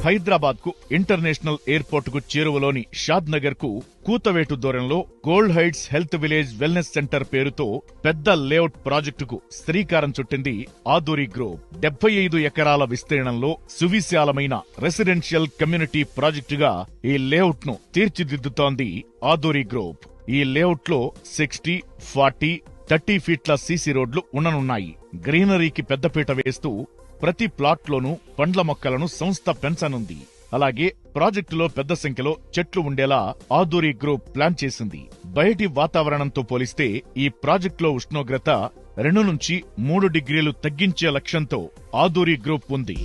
హైదరాబాద్ కు international airport కు చేరువలోని షాద్ నగర్ కు కూతవేటు దూరంలో gold heights health village wellness centre పేరుతో పెద్ద లేఅవుట్ ప్రాజెక్టుకు శ్రీకారం చుట్టింది ఆదూరి గ్రూప్. 75 ఎకరాల విస్తీర్ణంలో సువిశాలమైన రెసిడెన్షియల్ కమ్యూనిటీ ప్రాజెక్టుగా ఈ లేఅవుట్ ను తీర్చిదిద్దుతోంది ఆదూరి గ్రూప్. ఈ లేఅవుట్ లో 60, 40, 30 ఫీట్ల సీసీ రోడ్లు ఉండనున్నాయి. గ్రీనరీకి పెద్దపీట వేస్తూ ప్రతి ప్లాట్లోనూ పండ్ల మొక్కలను సంస్థ పెంచనుంది. అలాగే ప్రాజెక్టులో పెద్ద సంఖ్యలో చెట్లు ఉండేలా ఆదూరి గ్రూప్ ప్లాన్ చేసింది. బయటి వాతావరణంతో పోలిస్తే ఈ ప్రాజెక్టులో ఉష్ణోగ్రత 2 నుంచి 3 డిగ్రీలు తగ్గించే లక్ష్యంతో ఆదూరి గ్రూప్ ఉంది.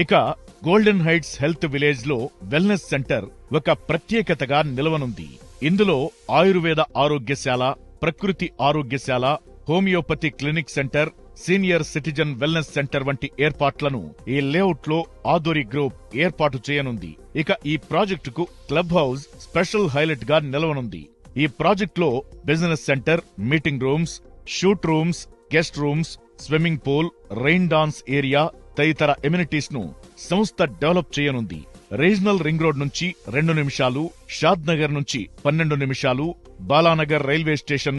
ఇక గోల్డెన్ హైట్స్ హెల్త్ విలేజ్ లో వెల్నెస్ సెంటర్ ఒక ప్రత్యేకతగా నిలవనుంది. ఇందులో ఆయుర్వేద ఆరోగ్యశాల, ప్రకృతి ఆరోగ్యశాల, homeopathy clinic centre, senior citizen wellness centre వంటి ఏర్పాట్లను ఈ లేఅవుట్ లో ఆదూరి గ్రూప్ ఏర్పాటు చేయనుంది. ఇక ఈ ప్రాజెక్టుకు క్లబ్ హౌస్ స్పెషల్ హైలైట్ గా నిలవనుంది. ఈ ప్రాజెక్టులో business centre, meeting rooms, shoot rooms, guest rooms, swimming pool, rain dance area తదితర ఎమ్యూనిటీస్ ను సంస్థ డెవలప్ చేయనుంది. రీజనల్ రింగ్ రోడ్ నుంచి 2 నిమిషాలు, షాద్ నగర్ నుంచి 12 నిమిషాలు, బాలానగర్ రైల్వే స్టేషన్